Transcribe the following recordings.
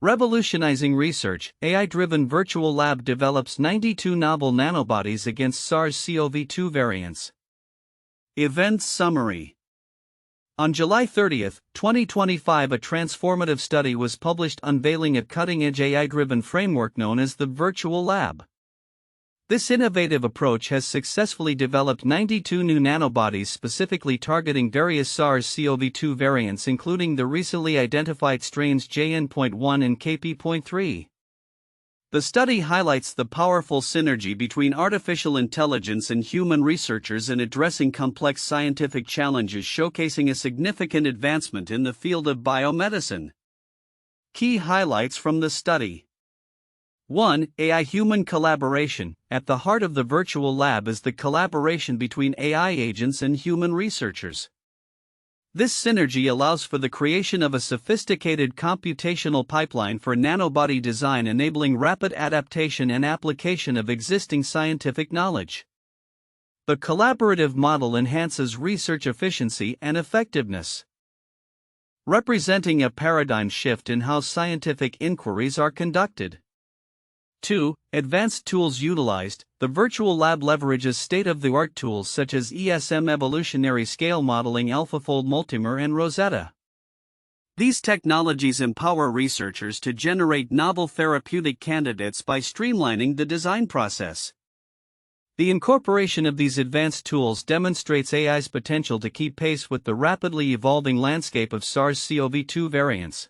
Revolutionizing research, AI-driven virtual lab develops 92 novel nanobodies against SARS-CoV-2 variants. Event summary. On July 30, 2025, a transformative study was published unveiling a cutting-edge AI-driven framework known as the Virtual Lab. This innovative approach has successfully developed 92 new nanobodies specifically targeting various SARS-CoV-2 variants, including the recently identified strains JN.1 and KP.3. The study highlights the powerful synergy between artificial intelligence and human researchers in addressing complex scientific challenges, showcasing a significant advancement in the field of biomedicine. Key highlights from the study. 1. AI-human collaboration. At the heart of the virtual lab is the collaboration between AI agents and human researchers. This synergy allows for the creation of a sophisticated computational pipeline for nanobody design, enabling rapid adaptation and application of existing scientific knowledge. The collaborative model enhances research efficiency and effectiveness, representing a paradigm shift in how scientific inquiries are conducted. 2. Advanced tools utilized. The virtual lab leverages state-of-the-art tools such as ESM evolutionary scale modeling, AlphaFold-Multimer, and Rosetta. These technologies empower researchers to generate novel therapeutic candidates by streamlining the design process. The incorporation of these advanced tools demonstrates AI's potential to keep pace with the rapidly evolving landscape of SARS-CoV-2 variants.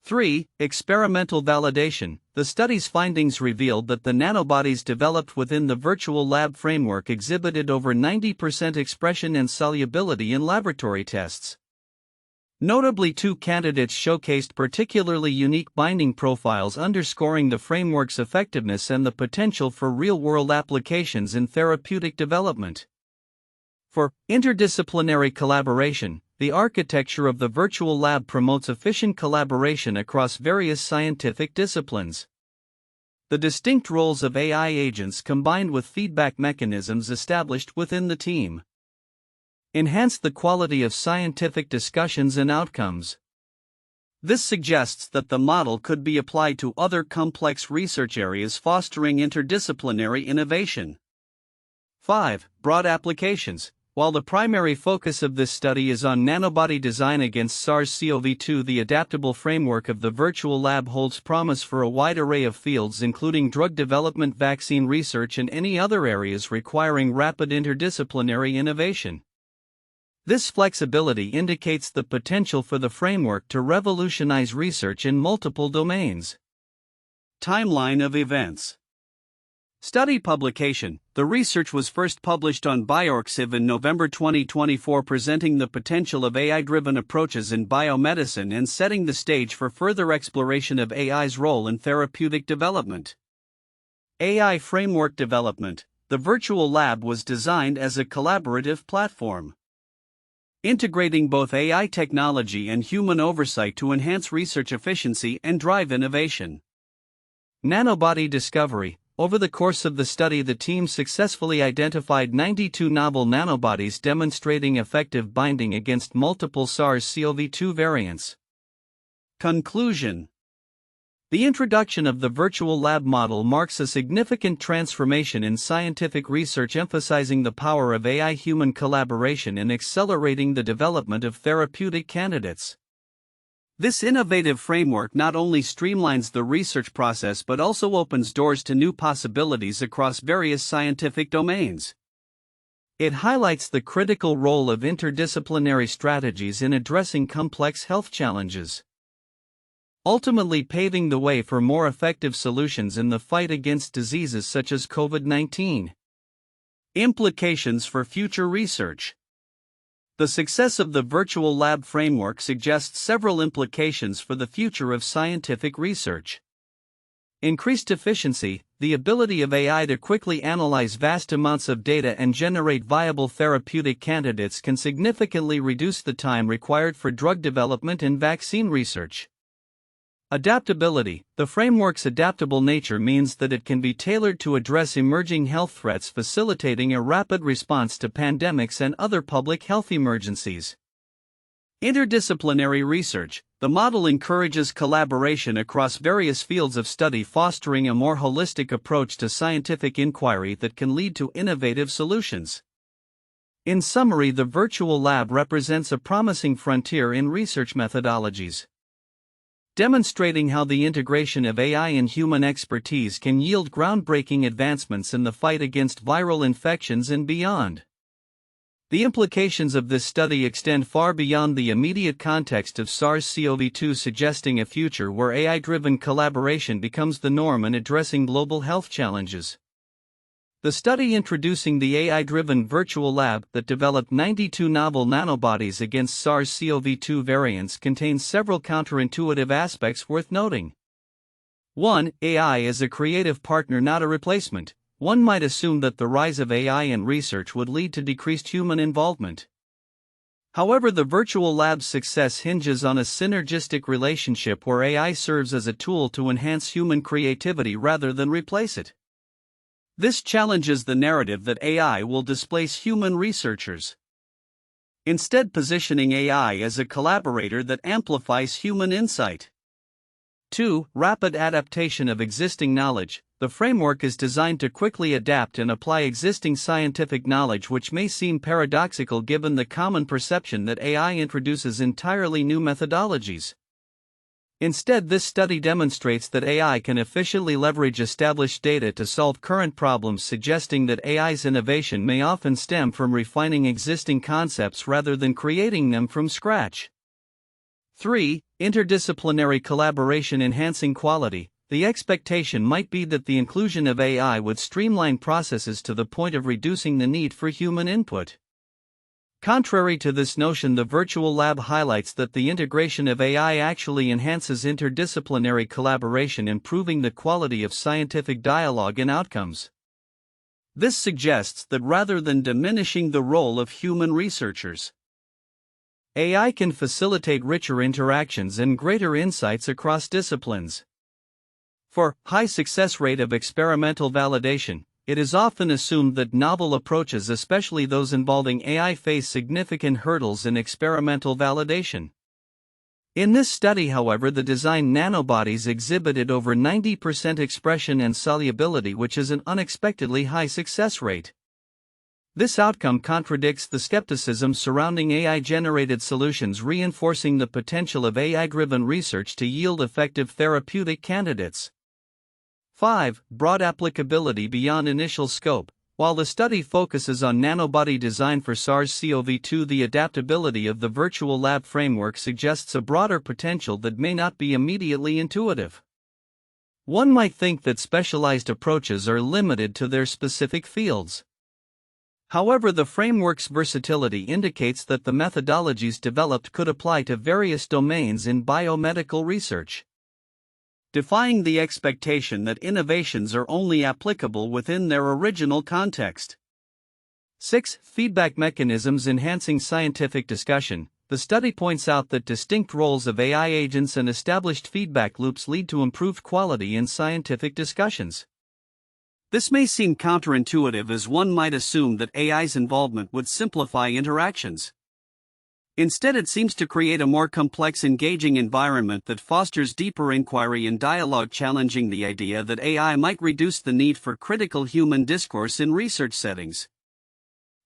3. Experimental validation. The study's findings revealed that the nanobodies developed within the virtual lab framework exhibited over 90% expression and solubility in laboratory tests. Notably, 2 candidates showcased particularly unique binding profiles, underscoring the framework's effectiveness and the potential for real-world applications in therapeutic development. 4. Interdisciplinary collaboration. The architecture of the virtual lab promotes efficient collaboration across various scientific disciplines. The distinct roles of AI agents combined with feedback mechanisms established within the team enhance the quality of scientific discussions and outcomes. This suggests that the model could be applied to other complex research areas, fostering interdisciplinary innovation. 5. Broad applications. While the primary focus of this study is on nanobody design against SARS-CoV-2, the adaptable framework of the virtual lab holds promise for a wide array of fields, including drug development, vaccine research, and any other areas requiring rapid interdisciplinary innovation. This flexibility indicates the potential for the framework to revolutionize research in multiple domains. Timeline of events. Study publication. The research was first published on bioRxiv in November 2024, presenting the potential of AI-driven approaches in biomedicine and setting the stage for further exploration of AI's role in therapeutic development. AI framework development. The virtual lab was designed as a collaborative platform, integrating both AI technology and human oversight to enhance research efficiency and drive innovation. Nanobody discovery. Over the course of the study, the team successfully identified 92 novel nanobodies demonstrating effective binding against multiple SARS-CoV-2 variants. Conclusion. The introduction of the virtual lab model marks a significant transformation in scientific research, emphasizing the power of AI-human collaboration in accelerating the development of therapeutic candidates. This innovative framework not only streamlines the research process but also opens doors to new possibilities across various scientific domains. It highlights the critical role of interdisciplinary strategies in addressing complex health challenges, ultimately paving the way for more effective solutions in the fight against diseases such as COVID-19. Implications for future research. The success of the virtual lab framework suggests several implications for the future of scientific research. Increased efficiency. The ability of AI to quickly analyze vast amounts of data and generate viable therapeutic candidates can significantly reduce the time required for drug development and vaccine research. Adaptability. The framework's adaptable nature means that it can be tailored to address emerging health threats, facilitating a rapid response to pandemics and other public health emergencies. Interdisciplinary research. The model encourages collaboration across various fields of study, fostering a more holistic approach to scientific inquiry that can lead to innovative solutions. In summary, the virtual lab represents a promising frontier in research methodologies, demonstrating how the integration of AI and human expertise can yield groundbreaking advancements in the fight against viral infections and beyond. The implications of this study extend far beyond the immediate context of SARS-CoV-2, suggesting a future where AI-driven collaboration becomes the norm in addressing global health challenges. The study introducing the AI-driven virtual lab that developed 92 novel nanobodies against SARS-CoV-2 variants contains several counterintuitive aspects worth noting. 1. AI is a creative partner, not a replacement. One might assume that the rise of AI in research would lead to decreased human involvement. However, the virtual lab's success hinges on a synergistic relationship where AI serves as a tool to enhance human creativity rather than replace it. This challenges the narrative that AI will displace human researchers, instead positioning AI as a collaborator that amplifies human insight. 2. Rapid adaptation of existing knowledge. The framework is designed to quickly adapt and apply existing scientific knowledge, which may seem paradoxical given the common perception that AI introduces entirely new methodologies. Instead, this study demonstrates that AI can efficiently leverage established data to solve current problems, suggesting that AI's innovation may often stem from refining existing concepts rather than creating them from scratch. 3. Interdisciplinary collaboration enhancing quality. The expectation might be that the inclusion of AI would streamline processes to the point of reducing the need for human input. Contrary to this notion, the virtual lab highlights that the integration of AI actually enhances interdisciplinary collaboration, improving the quality of scientific dialogue and outcomes. This suggests that rather than diminishing the role of human researchers, AI can facilitate richer interactions and greater insights across disciplines. For high success rate of experimental validation, it is often assumed that novel approaches, especially those involving AI, face significant hurdles in experimental validation. In this study, however, the designed nanobodies exhibited over 90% expression and solubility, which is an unexpectedly high success rate. This outcome contradicts the skepticism surrounding AI-generated solutions, reinforcing the potential of AI-driven research to yield effective therapeutic candidates. 5. Broad applicability beyond initial scope. While the study focuses on nanobody design for SARS-CoV-2, the adaptability of the virtual lab framework suggests a broader potential that may not be immediately intuitive. One might think that specialized approaches are limited to their specific fields. However, the framework's versatility indicates that the methodologies developed could apply to various domains in biomedical research, defying the expectation that innovations are only applicable within their original context. 6. Feedback mechanisms enhancing scientific discussion. The study points out that distinct roles of AI agents and established feedback loops lead to improved quality in scientific discussions. This may seem counterintuitive, as one might assume that AI's involvement would simplify interactions. Instead, it seems to create a more complex, engaging environment that fosters deeper inquiry and dialogue, challenging the idea that AI might reduce the need for critical human discourse in research settings.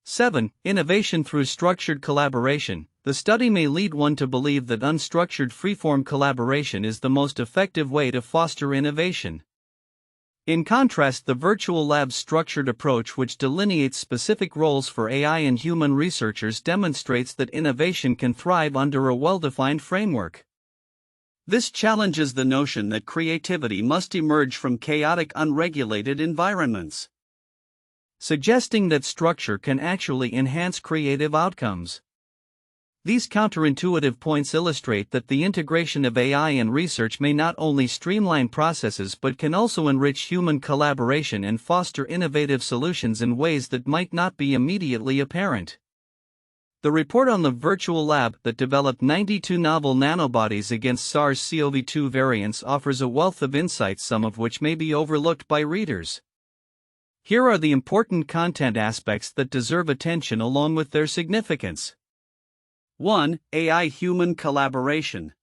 7. Innovation through structured collaboration. The study may lead one to believe that unstructured freeform collaboration is the most effective way to foster innovation. In contrast, the virtual lab's structured approach, which delineates specific roles for AI and human researchers, demonstrates that innovation can thrive under a well-defined framework. This challenges the notion that creativity must emerge from chaotic, unregulated environments, suggesting that structure can actually enhance creative outcomes. These counterintuitive points illustrate that the integration of AI in research may not only streamline processes but can also enrich human collaboration and foster innovative solutions in ways that might not be immediately apparent. The report on the virtual lab that developed 92 novel nanobodies against SARS-CoV-2 variants offers a wealth of insights, some of which may be overlooked by readers. Here are the important content aspects that deserve attention along with their significance. 1. AI-human collaboration.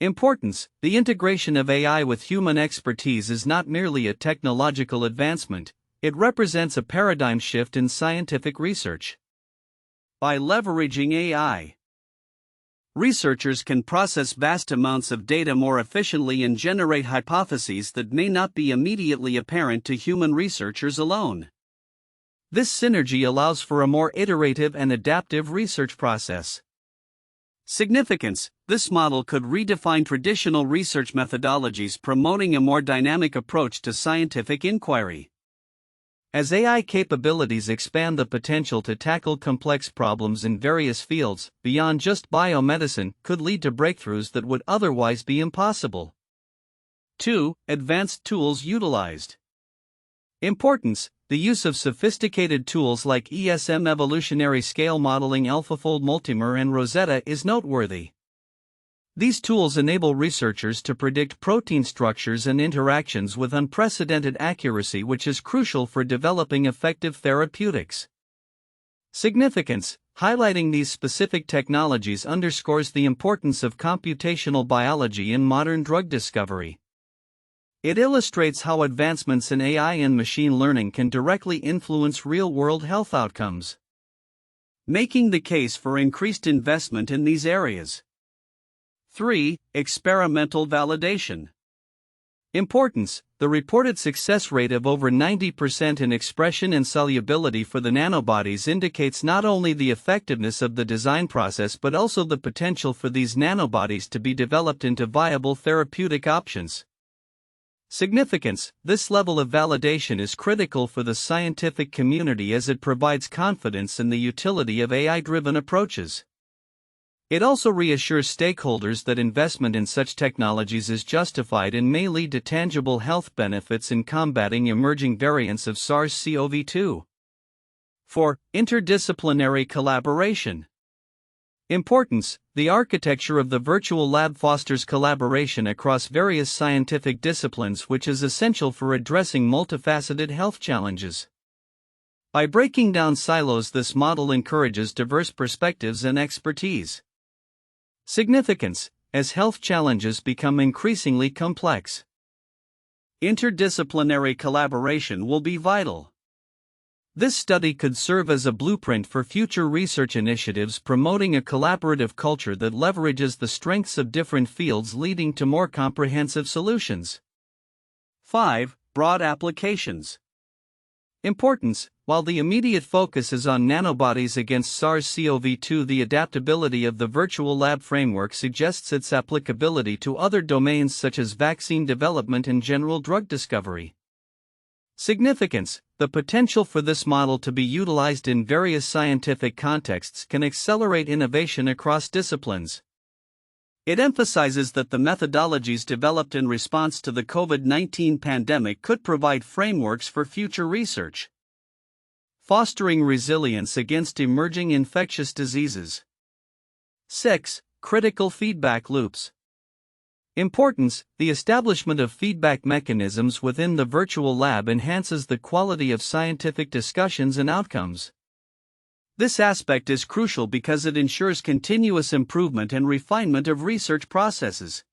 Importance: the integration of AI with human expertise is not merely a technological advancement, it represents a paradigm shift in scientific research. By leveraging AI, researchers can process vast amounts of data more efficiently and generate hypotheses that may not be immediately apparent to human researchers alone. This synergy allows for a more iterative and adaptive research process. Significance: this model could redefine traditional research methodologies, promoting a more dynamic approach to scientific inquiry. As AI capabilities expand the potential to tackle complex problems in various fields, beyond just biomedicine, could lead to breakthroughs that would otherwise be impossible. 2. Advanced tools utilized. Importance: the use of sophisticated tools like ESM evolutionary scale modeling, AlphaFold-Multimer, and Rosetta is noteworthy. These tools enable researchers to predict protein structures and interactions with unprecedented accuracy, which is crucial for developing effective therapeutics. Significance: highlighting these specific technologies underscores the importance of computational biology in modern drug discovery. It illustrates how advancements in AI and machine learning can directly influence real-world health outcomes, making the case for increased investment in these areas. 3. Experimental validation. Importance: the reported success rate of over 90% in expression and solubility for the nanobodies indicates not only the effectiveness of the design process but also the potential for these nanobodies to be developed into viable therapeutic options. Significance: this level of validation is critical for the scientific community as it provides confidence in the utility of AI-driven approaches. It also reassures stakeholders that investment in such technologies is justified and may lead to tangible health benefits in combating emerging variants of SARS-CoV-2. 4. Interdisciplinary collaboration. Importance: the architecture of the virtual lab fosters collaboration across various scientific disciplines, which is essential for addressing multifaceted health challenges. By breaking down silos, this model encourages diverse perspectives and expertise. Significance: as health challenges become increasingly complex, interdisciplinary collaboration will be vital. This study could serve as a blueprint for future research initiatives, promoting a collaborative culture that leverages the strengths of different fields, leading to more comprehensive solutions. 5. Broad applications. Importance: while the immediate focus is on nanobodies against SARS-CoV-2, the adaptability of the virtual lab framework suggests its applicability to other domains such as vaccine development and general drug discovery. Significance: the potential for this model to be utilized in various scientific contexts can accelerate innovation across disciplines. It emphasizes that the methodologies developed in response to the COVID-19 pandemic could provide frameworks for future research, fostering resilience against emerging infectious diseases. 6. Critical feedback loops. Importance: the establishment of feedback mechanisms within the virtual lab enhances the quality of scientific discussions and outcomes. This aspect is crucial because it ensures continuous improvement and refinement of research processes.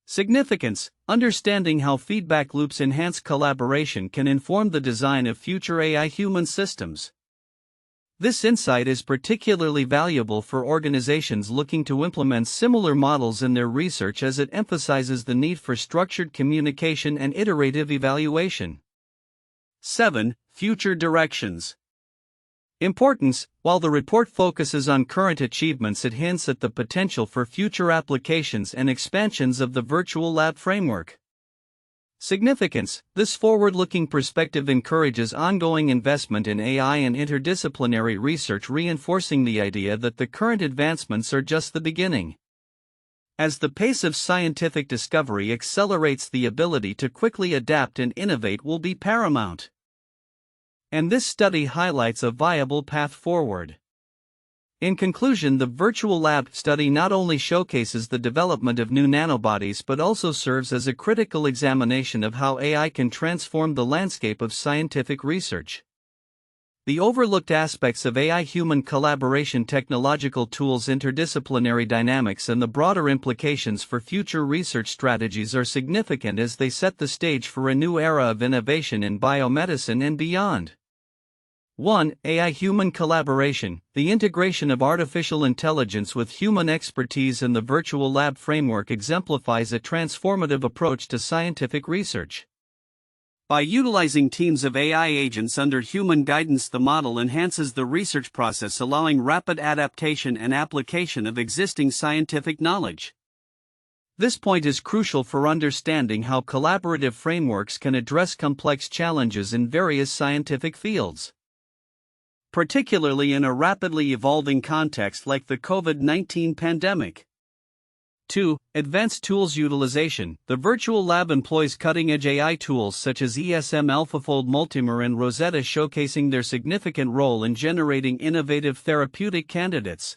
Significance: understanding how feedback loops enhance collaboration can inform the design of future AI-human systems. This insight is particularly valuable for organizations looking to implement similar models in their research, as it emphasizes the need for structured communication and iterative evaluation. 7. Future directions. Importance: while the report focuses on current achievements, it hints at the potential for future applications and expansions of the virtual lab framework. Significance: this forward-looking perspective encourages ongoing investment in AI and interdisciplinary research, reinforcing the idea that the current advancements are just the beginning. As the pace of scientific discovery accelerates, the ability to quickly adapt and innovate will be paramount. And this study highlights a viable path forward. In conclusion, the virtual lab study not only showcases the development of new nanobodies but also serves as a critical examination of how AI can transform the landscape of scientific research. The overlooked aspects of AI-human collaboration, technological tools, interdisciplinary dynamics, and the broader implications for future research strategies are significant as they set the stage for a new era of innovation in biomedicine and beyond. 1. AI-human collaboration. The integration of artificial intelligence with human expertise in the virtual lab framework exemplifies a transformative approach to scientific research. By utilizing teams of AI agents under human guidance, the model enhances the research process, allowing rapid adaptation and application of existing scientific knowledge. This point is crucial for understanding how collaborative frameworks can address complex challenges in various scientific fields, particularly in a rapidly evolving context like the COVID-19 pandemic. 2. Advanced tools utilization. The virtual lab employs cutting-edge AI tools such as AlphaFold-Multimer and Rosetta, showcasing their significant role in generating innovative therapeutic candidates.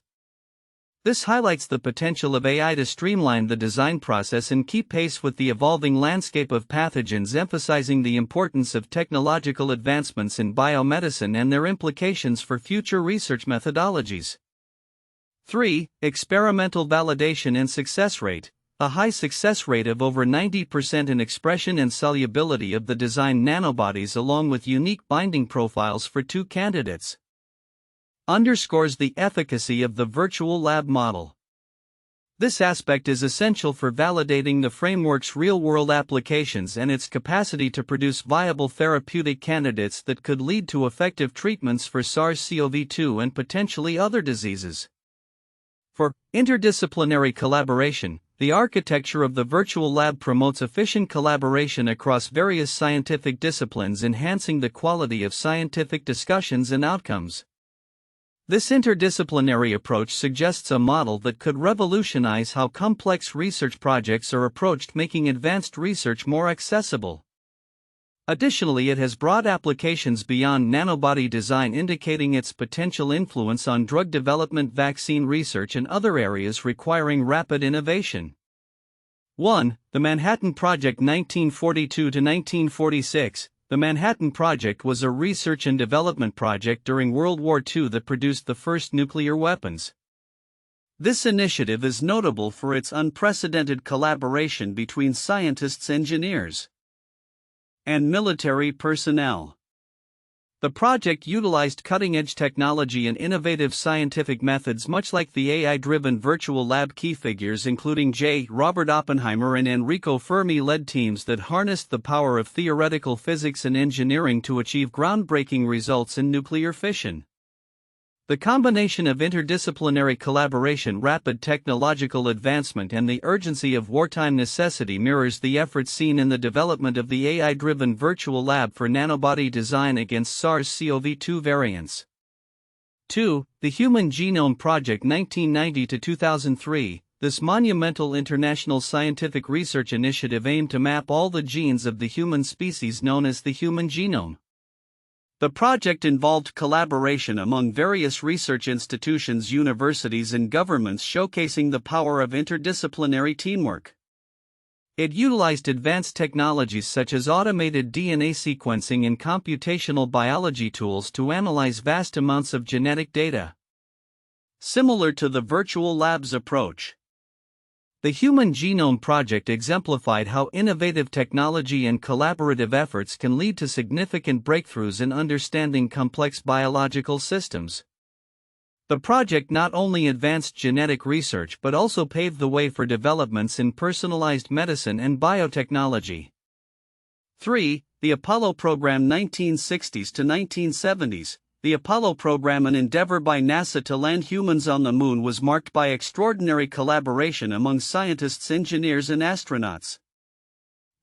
This highlights the potential of AI to streamline the design process and keep pace with the evolving landscape of pathogens, emphasizing the importance of technological advancements in biomedicine and their implications for future research methodologies. 3. Experimental validation and success rate. A high success rate of over 90% in expression and solubility of the designed nanobodies, along with unique binding profiles for 2 candidates, underscores the efficacy of the virtual lab model. This aspect is essential for validating the framework's real-world applications and its capacity to produce viable therapeutic candidates that could lead to effective treatments for SARS-CoV-2 and potentially other diseases. For interdisciplinary collaboration, the architecture of the virtual lab promotes efficient collaboration across various scientific disciplines, enhancing the quality of scientific discussions and outcomes. This interdisciplinary approach suggests a model that could revolutionize how complex research projects are approached, making advanced research more accessible. Additionally, it has broad applications beyond nanobody design, indicating its potential influence on drug development, vaccine research, and other areas requiring rapid innovation. 1. The Manhattan Project 1942–1946. The Manhattan Project was a research and development project during World War II that produced the first nuclear weapons. This initiative is notable for its unprecedented collaboration between scientists, engineers, and military personnel. The project utilized cutting-edge technology and innovative scientific methods, much like the AI-driven virtual lab. Key figures including Robert Oppenheimer and Enrico Fermi led teams that harnessed the power of theoretical physics and engineering to achieve groundbreaking results in nuclear fission. The combination of interdisciplinary collaboration, rapid technological advancement, and the urgency of wartime necessity mirrors the efforts seen in the development of the AI-driven virtual lab for nanobody design against SARS-CoV-2 variants. 2. The Human Genome Project 1990–2003. This monumental international scientific research initiative aimed to map all the genes of the human species known as the human genome. The project involved collaboration among various research institutions, universities, and governments, showcasing the power of interdisciplinary teamwork. It utilized advanced technologies such as automated DNA sequencing and computational biology tools to analyze vast amounts of genetic data. Similar to the virtual lab's approach, the Human Genome Project exemplified how innovative technology and collaborative efforts can lead to significant breakthroughs in understanding complex biological systems. The project not only advanced genetic research but also paved the way for developments in personalized medicine and biotechnology. 3. The Apollo Program 1960s–1970s. The Apollo program, an endeavor by NASA to land humans on the moon, was marked by extraordinary collaboration among scientists, engineers, and astronauts.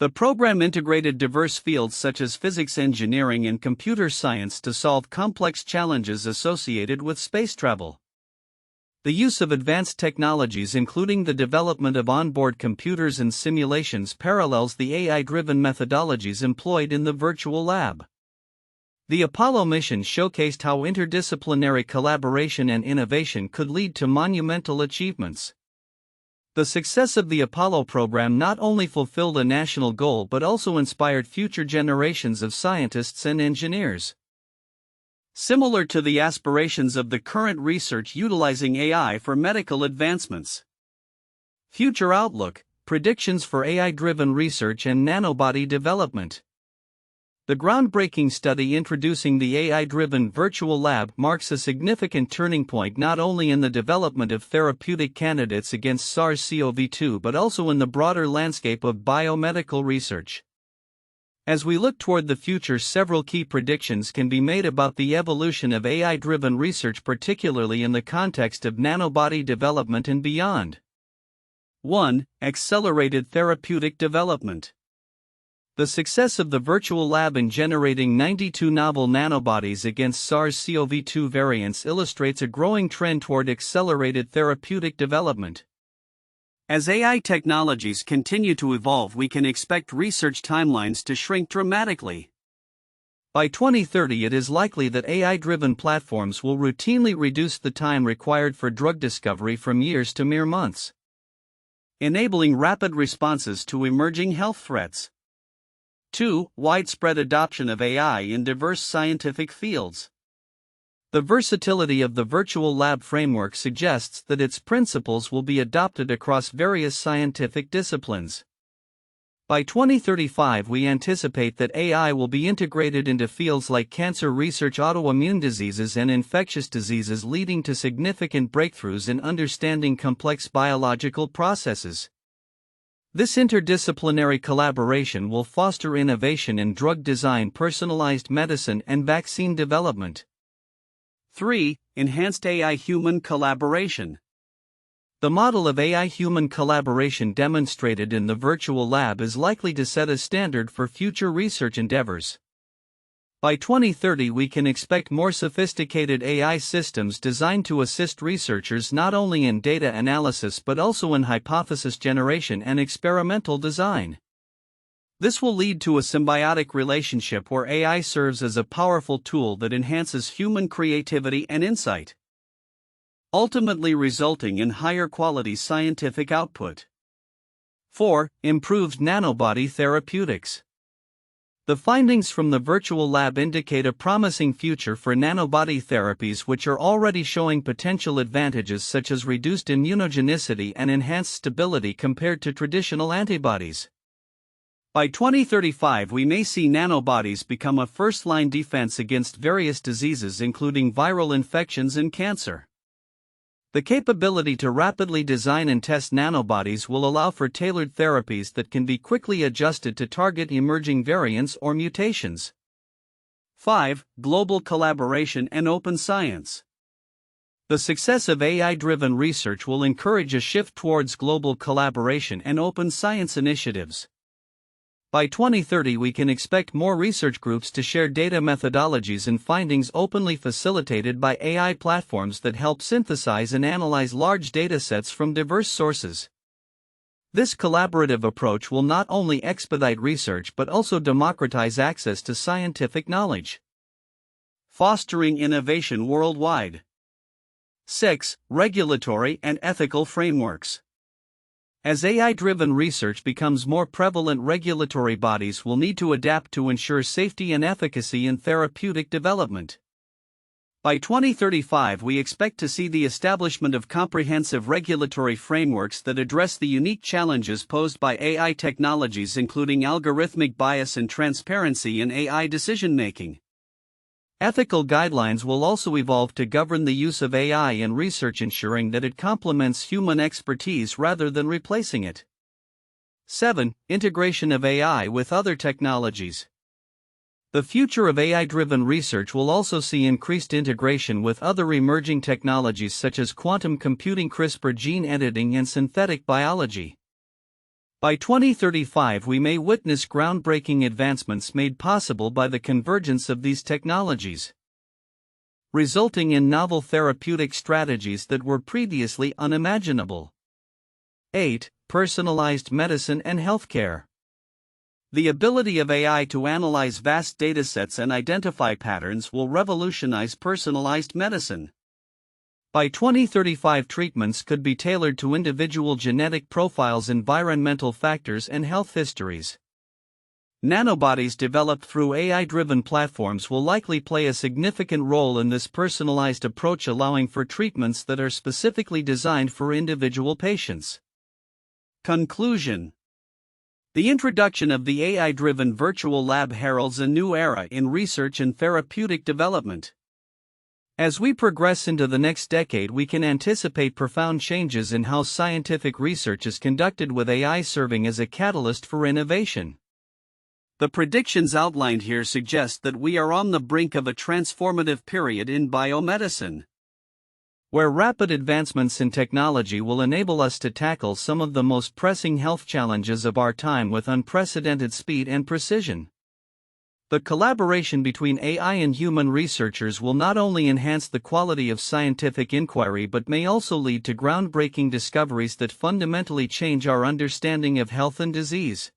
The program integrated diverse fields such as physics, engineering, and computer science to solve complex challenges associated with space travel. The use of advanced technologies, including the development of onboard computers and simulations, parallels the AI-driven methodologies employed in the virtual lab. The Apollo mission showcased how interdisciplinary collaboration and innovation could lead to monumental achievements. The success of the Apollo program not only fulfilled a national goal but also inspired future generations of scientists and engineers. similar to the aspirations of the current research utilizing AI for medical advancements. Future outlook, predictions for AI-driven research and nanobody development. The groundbreaking study introducing the AI-driven virtual lab marks a significant turning point not only in the development of therapeutic candidates against SARS-CoV-2 but also in the broader landscape of biomedical research. As we look toward the future, several key predictions can be made about the evolution of AI-driven research, particularly in the context of nanobody development and beyond. 1. Accelerated therapeutic development. The success of the virtual lab in generating 92 novel nanobodies against SARS-CoV-2 variants illustrates a growing trend toward accelerated therapeutic development. As AI technologies continue to evolve, we can expect research timelines to shrink dramatically. By 2030, it is likely that AI-driven platforms will routinely reduce the time required for drug discovery from years to mere months, enabling rapid responses to emerging health threats. 2. Widespread adoption of AI in diverse scientific fields. The versatility of the virtual lab framework suggests that its principles will be adopted across various scientific disciplines. By 2035, we anticipate that AI will be integrated into fields like cancer research, autoimmune diseases, and infectious diseases, leading to significant breakthroughs in understanding complex biological processes. This interdisciplinary collaboration will foster innovation in drug design, personalized medicine, and vaccine development. 3. Enhanced AI-human collaboration. The model of AI-human collaboration demonstrated in the virtual lab is likely to set a standard for future research endeavors. By 2030, we can expect more sophisticated AI systems designed to assist researchers not only in data analysis but also in hypothesis generation and experimental design. This will lead to a symbiotic relationship where AI serves as a powerful tool that enhances human creativity and insight, ultimately resulting in higher quality scientific output. 4. Improved nanobody therapeutics. The findings from the virtual lab indicate a promising future for nanobody therapies, which are already showing potential advantages such as reduced immunogenicity and enhanced stability compared to traditional antibodies. By 2035, we may see nanobodies become a first-line defense against various diseases, including viral infections and cancer. The capability to rapidly design and test nanobodies will allow for tailored therapies that can be quickly adjusted to target emerging variants or mutations. 5. Global collaboration and open science. The success of AI-driven research will encourage a shift towards global collaboration and open science initiatives. By 2030, we can expect more research groups to share data, methodologies, and findings openly, facilitated by AI platforms that help synthesize and analyze large datasets from diverse sources. This collaborative approach will not only expedite research but also democratize access to scientific knowledge, fostering innovation worldwide. 6. Regulatory and ethical frameworks. As AI-driven research becomes more prevalent, regulatory bodies will need to adapt to ensure safety and efficacy in therapeutic development. By 2035, we expect to see the establishment of comprehensive regulatory frameworks that address the unique challenges posed by AI technologies, including algorithmic bias and transparency in AI decision-making. Ethical guidelines will also evolve to govern the use of AI in research, ensuring that it complements human expertise rather than replacing it. 7. Integration of AI with other technologies. The future of AI-driven research will also see increased integration with other emerging technologies such as quantum computing, CRISPR, gene editing, and synthetic biology. By 2035, we may witness groundbreaking advancements made possible by the convergence of these technologies, resulting in novel therapeutic strategies that were previously unimaginable. 8. Personalized medicine and healthcare. The ability of AI to analyze vast datasets and identify patterns will revolutionize personalized medicine. By 2035, treatments could be tailored to individual genetic profiles, environmental factors, and health histories. Nanobodies developed through AI-driven platforms will likely play a significant role in this personalized approach, allowing for treatments that are specifically designed for individual patients. Conclusion: the introduction of the AI-driven virtual lab heralds a new era in research and therapeutic development. As we progress into the next decade, we can anticipate profound changes in how scientific research is conducted, with AI serving as a catalyst for innovation. The predictions outlined here suggest that we are on the brink of a transformative period in biomedicine, where rapid advancements in technology will enable us to tackle some of the most pressing health challenges of our time with unprecedented speed and precision. The collaboration between AI and human researchers will not only enhance the quality of scientific inquiry but may also lead to groundbreaking discoveries that fundamentally change our understanding of health and disease.